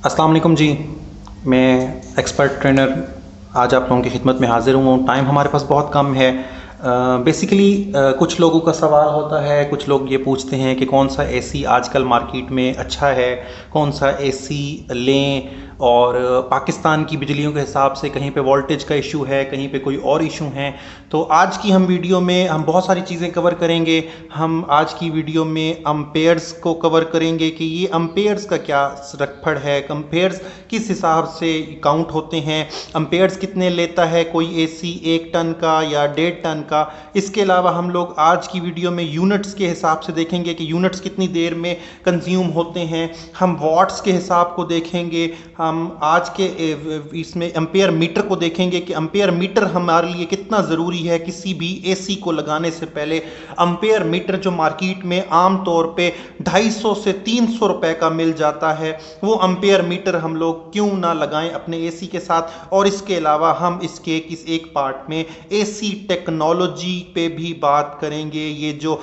अस्सलाम वालेकुम जी। मैं एक्सपर्ट ट्रेनर आज आप लोगों की खिदमत में हाज़िर हूँ। टाइम हमारे पास बहुत कम है। बेसिकली कुछ लोगों का सवाल होता है, कुछ लोग ये पूछते हैं कि कौन सा एसी आजकल मार्केट में अच्छा है, कौन सा एसी लें। और पाकिस्तान की बिजलियों के हिसाब से कहीं पे वोल्टेज का इशू है, कहीं पे कोई और इशू है। तो आज की हम वीडियो में हम बहुत सारी चीज़ें कवर करेंगे। हम आज की वीडियो में अम्पेयर्स को कवर करेंगे कि ये अम्पेयर्स का क्या रखपड़ है, अम्पेयर्स किस हिसाब से काउंट होते हैं, अम्पेयर्स कितने लेता है कोई एसी, 1 टन का या 1.5 टन का। इसके अलावा हम लोग आज की वीडियो में यूनिट्स के हिसाब से देखेंगे कि यूनिट्स कितनी देर में कंज्यूम होते हैं। हम वॉट्स के हिसाब को देखेंगे। हम आज के इसमें एम्पेयर मीटर को देखेंगे कि एम्पेयर मीटर हमारे लिए कितना ज़रूरी है। किसी भी एसी को लगाने से पहले एम्पेयर मीटर जो मार्केट में आम तौर पे 250 से 300 रुपए का मिल जाता है, वो एम्पेयर मीटर हम लोग क्यों ना लगाएं अपने एसी के साथ। और इसके अलावा हम इसके किस एक पार्ट में एसी टेक्नोलॉजी पे भी बात करेंगे। ये जो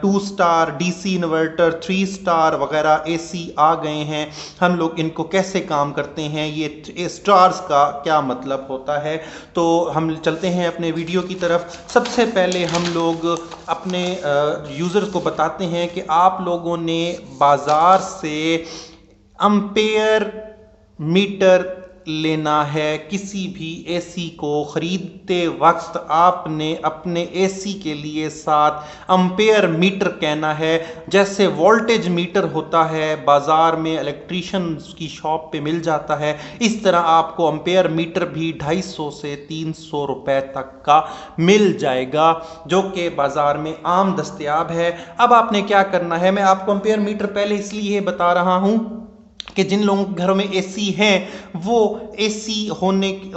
2 स्टार डीसी इन्वर्टर, 3 स्टार वगैरह एसी आ गए हैं, हम लोग इनको कैसे काम करते हैं, ये स्टार्स का क्या मतलब होता है। तो हम चलते हैं अपने वीडियो की तरफ। सबसे पहले हम लोग अपने यूज़र्स को बताते हैं कि आप लोगों ने बाज़ार से अम्पेयर मीटर लेना है। किसी भी एसी को ख़रीदते वक्त आपने अपने एसी के लिए साथ अम्पेयर मीटर कहना है। जैसे वोल्टेज मीटर होता है, बाज़ार में इलेक्ट्रीशियन की शॉप पे मिल जाता है, इस तरह आपको अम्पेयर मीटर भी 250 से 300 रुपए तक का मिल जाएगा, जो कि बाज़ार में आम दस्तयाब है। अब आपने क्या करना है, मैं आपको अम्पेयर मीटर पहले इसलिए बता रहा हूँ कि जिन लोगों के घरों में एसी हैं वो एसी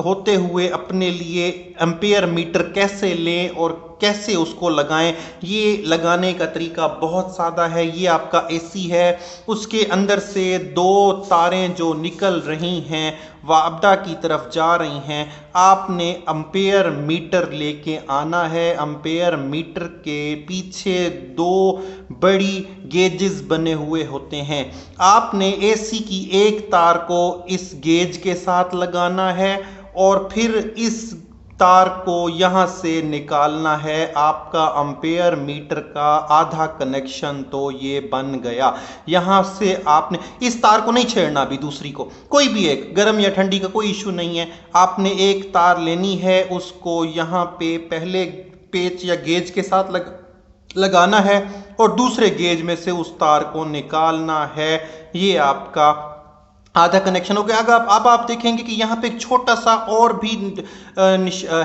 होते हुए अपने लिए एम्पेयर मीटर कैसे लें और कैसे उसको लगाएं। ये लगाने का तरीका बहुत सादा है। ये आपका एसी है, उसके अंदर से 2 तारें जो निकल रही हैं वापडा की तरफ जा रही हैं। आपने एम्पेयर मीटर लेके आना है। एम्पेयर मीटर के पीछे 2 बड़ी गेजेस बने हुए होते हैं। आपने एसी की एक तार को इस गेज के साथ लगाना है और फिर इस तार को यहां से निकालना है। आपका एम्पेयर मीटर का आधा कनेक्शन तो ये बन गया। यहां से आपने इस तार को नहीं छेड़ना, अभी दूसरी को, कोई भी एक, गर्म या ठंडी का कोई इशू नहीं है। आपने एक तार लेनी है, उसको यहां पे पहले पेच या गेज के साथ लगाना है और दूसरे गेज में से उस तार को निकालना है। ये आपका आधा कनेक्शन हो गया। अगर अब आप देखेंगे कि यहाँ पे एक छोटा सा और भी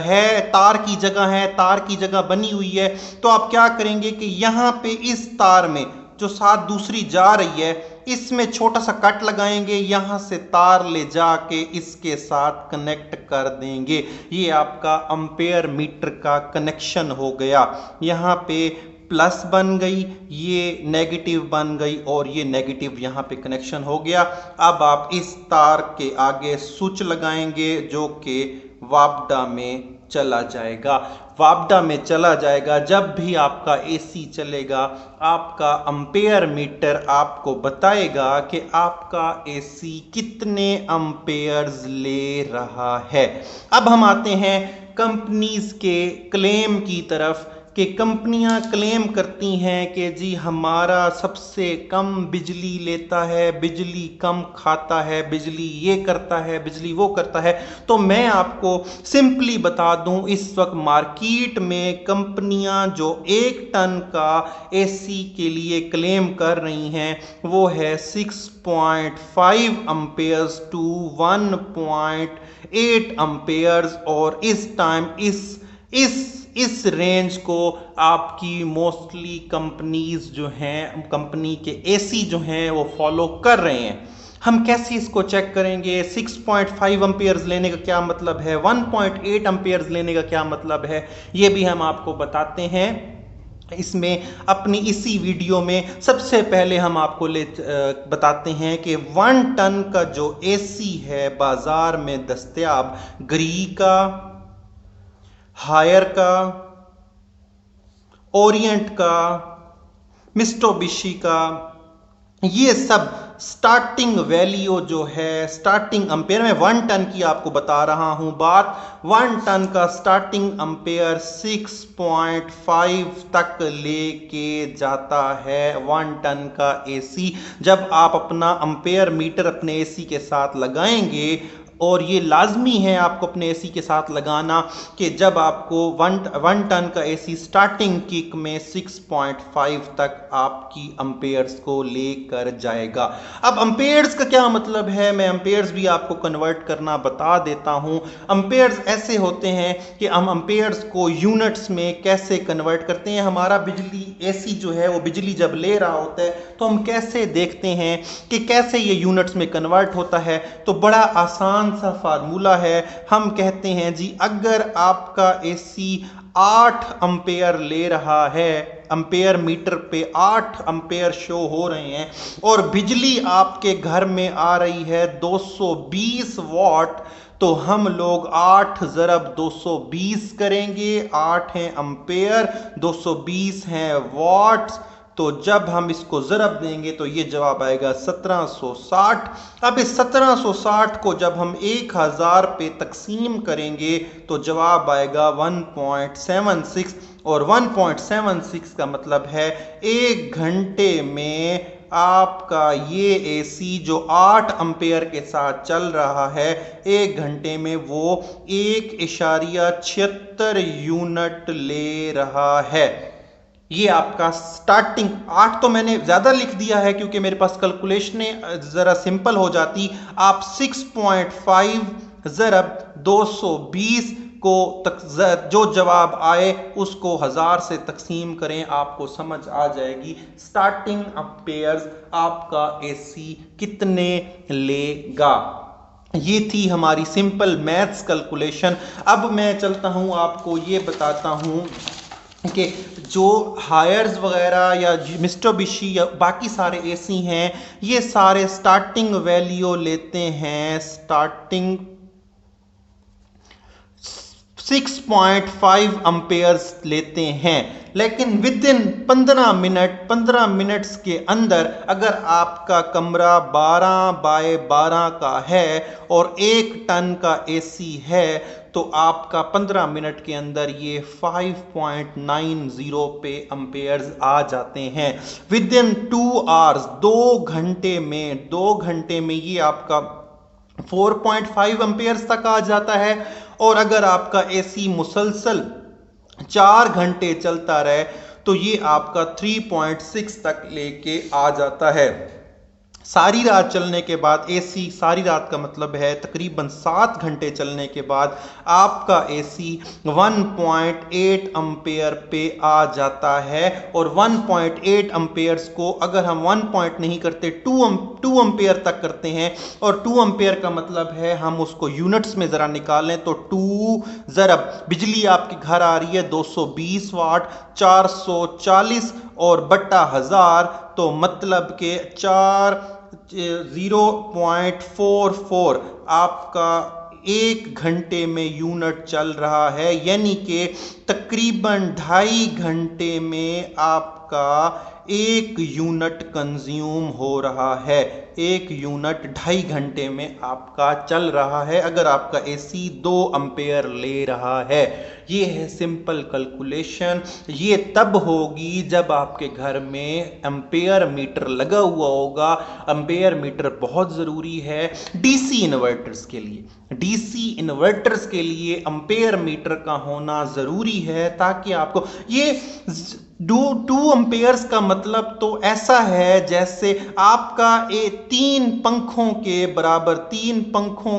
है, तार की जगह है, तार की जगह बनी हुई है। तो आप क्या करेंगे कि यहाँ पे इस तार में जो साथ दूसरी जा रही है, इसमें छोटा सा कट लगाएंगे, यहां से तार ले जाके इसके साथ कनेक्ट कर देंगे। ये आपका एम्पेयर मीटर का कनेक्शन हो गया। यहाँ पे प्लस बन गई, ये नेगेटिव बन गई और ये नेगेटिव यहाँ पे कनेक्शन हो गया। अब आप इस तार के आगे स्विच लगाएंगे जो कि वापडा में चला जाएगा। वापडा में चला जाएगा। जब भी आपका एसी चलेगा, आपका एम्पेयर मीटर आपको बताएगा कि आपका एसी कितने एम्पेयर्स ले रहा है। अब हम आते हैं कंपनीज के क्लेम की तरफ कि कंपनियां क्लेम करती हैं कि जी हमारा सबसे कम बिजली लेता है, बिजली कम खाता है, बिजली ये करता है, बिजली वो करता है। तो मैं आपको सिंपली बता दूं, इस वक्त मार्केट में कंपनियां जो 1 टन का एसी के लिए क्लेम कर रही हैं वो है 6.5 अम्पेयर्स टू 1.8 अम्पेयर्स। और इस टाइम इस रेंज को आपकी मोस्टली कंपनीज जो हैं, कंपनी के एसी जो हैं वो फॉलो कर रहे हैं। हम कैसे इसको चेक करेंगे? 6.5 अम्पेयर्स लेने का क्या मतलब है, 1.8 अम्पेयर्स लेने का क्या मतलब है, ये भी हम आपको बताते हैं इसमें अपनी इसी वीडियो में। सबसे पहले हम आपको बताते हैं कि 1 टन का जो एसी है बाजार में दस्तयाब, ग्री का, हायर का, ओरिएंट का, मिस्टोबिशी का, ये सब स्टार्टिंग वैल्यू जो है, स्टार्टिंग अम्पेयर में 1 टन की आपको बता रहा हूं बात। 1 टन का स्टार्टिंग अम्पेयर 6.5 तक लेके जाता है 1 टन का एसी। जब आप अपना अम्पेयर मीटर अपने एसी के साथ लगाएंगे, और ये लाजमी है आपको अपने एसी के साथ लगाना कि जब आपको 1 टन का एसी स्टार्टिंग किक में 6.5 तक आपकी अम्पेयर्स को लेकर जाएगा। अब अम्पेयर्स का क्या मतलब है, मैं अम्पेयर्स भी आपको कन्वर्ट करना बता देता हूं। अम्पेयर्स ऐसे होते हैं कि हम अम्पेयर्स को यूनिट्स में कैसे कन्वर्ट करते हैं। हमारा बिजली एसी जो है वो बिजली जब ले रहा होता है तो हम कैसे देखते हैं कि कैसे ये यूनिट्स में कन्वर्ट होता है। तो बड़ा आसान सा फार्मूला है। हम कहते हैं जी, अगर आपका एसी 8 अम्पेयर ले रहा है, अम्पेयर मीटर पे 8 अम्पेयर शो हो रहे हैं, और बिजली आपके घर में आ रही है 220 वॉट, तो हम लोग 8 ज़रब 220 करेंगे। 8 हैं अम्पेयर, 220 हैं वॉट्स। तो जब हम इसको ज़रब देंगे तो ये जवाब आएगा 1760। अब इस 1760 को जब हम 1000 पे तकसीम करेंगे तो जवाब आएगा 1.76, और 1.76 का मतलब है 1 घंटे में आपका ये एसी जो 8 अम्पेयर के साथ चल रहा है, 1 घंटे में वो 1.76 यूनिट ले रहा है। ये आपका स्टार्टिंग 8 तो मैंने ज़्यादा लिख दिया है क्योंकि मेरे पास कैलकुलेशनें ज़रा सिंपल हो जाती। आप 6.5 ज़रब 220 को जो जवाब आए उसको 1000 से तकसीम करें, आपको समझ आ जाएगी स्टार्टिंग अम्पेयर्स आपका एसी कितने लेगा। ये थी हमारी सिंपल मैथ्स कैलकुलेशन। अब मैं चलता हूँ, आपको ये बताता हूँ कि जो हायर्स वगैरह या मित्सुबिशी या बाकी सारे एसी हैं, ये सारे स्टार्टिंग वैल्यू लेते हैं, स्टार्टिंग 6.5 अम्पेयर्स लेते हैं, लेकिन विद इन 15 मिनट्स के अंदर अगर आपका कमरा 12 बाय 12 का है और 1 टन का एसी है तो आपका 15 मिनट के अंदर ये 5.90 पे अम्पेयर्स आ जाते हैं। विद इन 2 आवर्स, 2 घंटे में ये आपका 4.5 अम्पेयर्स तक आ जाता है। और अगर आपका एसी मुसलसल 4 घंटे चलता रहे तो ये आपका 3.6 तक लेके आ जाता है। सारी रात चलने के बाद एसी, सारी रात का मतलब है तकरीबन 7 घंटे चलने के बाद आपका एसी 1.8 अम्पेयर पे आ जाता है। और 1.8 अम्पेयर्स को अगर हम 1 पॉइंट नहीं करते 2 अम्पेयर तक करते हैं, और 2 अम्पेयर का मतलब है हम उसको यूनिट्स में ज़रा निकालें तो 2 ज़रब बिजली आपके घर आ रही है 220 वाट, 440 और बट्टा 1000, तो मतलब के 0.44 आपका 1 घंटे में यूनिट चल रहा है। यानी कि तकरीबन 2.5 घंटे में आपका 1 यूनिट कंज्यूम हो रहा है। 1 यूनिट 2.5 घंटे में आपका चल रहा है अगर आपका एसी 2 अम्पेयर ले रहा है। ये है सिंपल कैलकुलेशन। ये तब होगी जब आपके घर में एम्पेयर मीटर लगा हुआ होगा। एम्पेयर मीटर बहुत ज़रूरी है डीसी इन्वर्टर्स के लिए। डीसी इन्वर्टर्स के लिए एम्पेयर मीटर का होना ज़रूरी है ताकि आपको ये 2 अम्पेयर्स का मतलब तो ऐसा है जैसे आपका 3 पंखों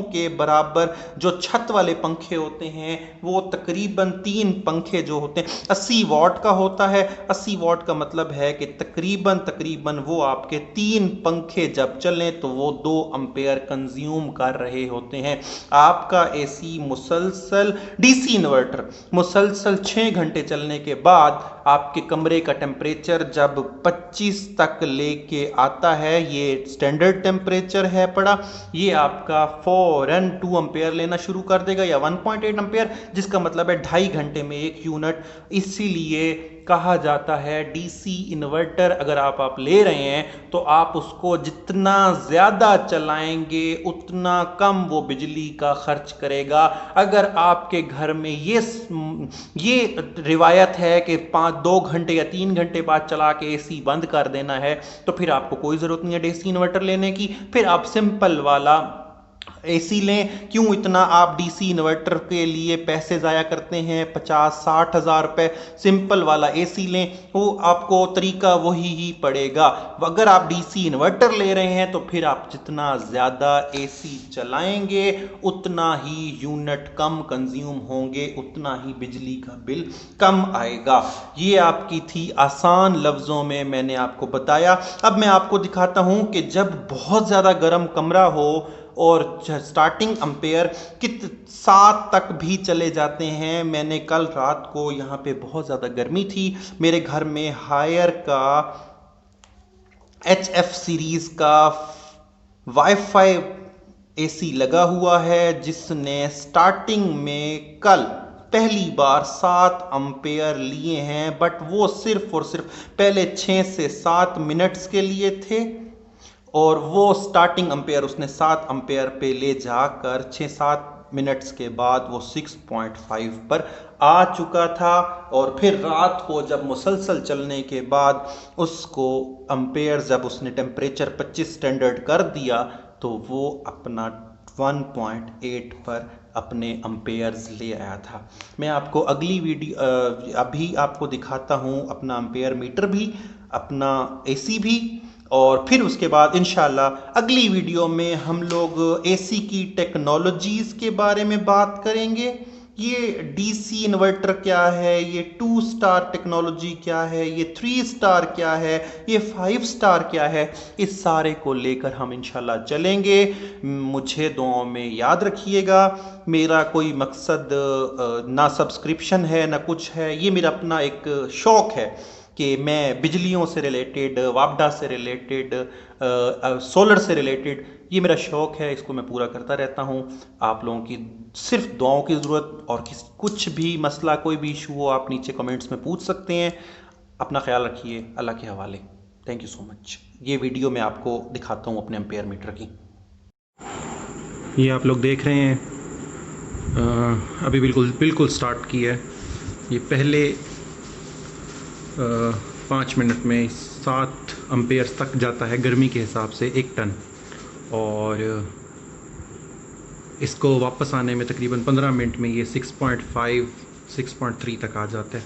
के बराबर जो छत वाले पंखे होते हैं, वो तकरीबन 3 पंखे जो होते हैं 80 वॉट का होता है। 80 वॉट का मतलब है कि तकरीबन वो आपके 3 पंखे जब चलें तो वो 2 अम्पेयर कंज्यूम कर रहे होते हैं। आपका एसी मुसलसल, डीसी इन्वर्टर मुसलसल 6 घंटे चलने के बाद आपके कमरे का टेम्परेचर जब 25 तक लेके आता है, ये स्टैंडर्ड टेम्परेचर है पड़ा, ये आपका फौरन 2 एम्पेयर लेना शुरू कर देगा या 1.8 एम्पेयर, जिसका मतलब है 2.5 घंटे में 1 यूनिट। इसीलिए कहा जाता है डीसी इन्वर्टर अगर आप ले रहे हैं तो आप उसको जितना ज़्यादा चलाएंगे उतना कम वो बिजली का खर्च करेगा। अगर आपके घर में ये रिवायत है कि 2 घंटे या 3 घंटे बाद चला के एसी बंद कर देना है, तो फिर आपको कोई ज़रूरत नहीं है डीसी इन्वर्टर लेने की। फिर आप सिंपल वाला एसी लें। क्यों इतना आप डीसी इन्वर्टर के लिए पैसे ज़ाया करते हैं, 50-60 हज़ार रुपये? सिंपल वाला एसी लें, वो आपको तरीका वही ही पड़ेगा। अगर आप डीसी इन्वर्टर ले रहे हैं तो फिर आप जितना ज़्यादा एसी चलाएंगे उतना ही यूनिट कम कंज्यूम होंगे, उतना ही बिजली का बिल कम आएगा। ये आपकी थी आसान लफ्ज़ों में मैंने आपको बताया। अब मैं आपको दिखाता हूँ कि जब बहुत ज़्यादा गर्म कमरा हो और स्टार्टिंग एम्पेयर 7 तक भी चले जाते हैं। मैंने कल रात को यहाँ पे बहुत ज़्यादा गर्मी थी, मेरे घर में हायर का HF सीरीज़ का वाईफाई एसी लगा हुआ है, जिसने स्टार्टिंग में कल पहली बार 7 एम्पेयर लिए हैं, बट वो सिर्फ और सिर्फ पहले 6 से 7 मिनट्स के लिए थे और वो स्टार्टिंग एम्पेयर उसने 7 एम्पेयर पे ले जाकर 6-7 मिनट्स के बाद वो 6.5 पर आ चुका था। और फिर रात को जब मुसलसल चलने के बाद उसको एम्पेयर जब उसने टेम्परेचर 25 स्टैंडर्ड कर दिया तो वो अपना 1.8 पर अपने एम्पेयर्स ले आया था। मैं आपको अगली वीडियो अभी आपको दिखाता हूँ अपना एम्पेयर मीटर भी, अपना एसी भी, और फिर उसके बाद इंशाल्लाह अगली वीडियो में हम लोग एसी की टेक्नोलॉजीज़ के बारे में बात करेंगे। ये डीसी इन्वर्टर क्या है, ये 2 स्टार टेक्नोलॉजी क्या है, ये 3 स्टार क्या है, ये 5 स्टार क्या है, इस सारे को लेकर हम इंशाल्लाह चलेंगे। मुझे दुआओं में याद रखिएगा। मेरा कोई मकसद ना सब्सक्रिप्शन है ना कुछ है, ये मेरा अपना एक शौक़ है कि मैं बिजलियों से रिलेटेड, वापडा से रिलेटेड, सोलर से रिलेटेड, ये मेरा शौक़ है, इसको मैं पूरा करता रहता हूँ। आप लोगों की सिर्फ दुआओं की ज़रूरत, और कुछ भी मसला कोई भी इशू हो आप नीचे कमेंट्स में पूछ सकते हैं। अपना ख्याल रखिए, अल्लाह के हवाले। Thank you so much. ये वीडियो मैं आपको दिखाता हूँ अपने एम्पेयर मीटर की। ये आप लोग देख रहे हैं, अभी बिल्कुल स्टार्ट की है। ये पहले 5 मिनट में 7 एम्पेयर तक जाता है गर्मी के हिसाब से 1 टन, और इसको वापस आने में तकरीबन 15 मिनट में ये 6.5 6.3 तक आ जाता है।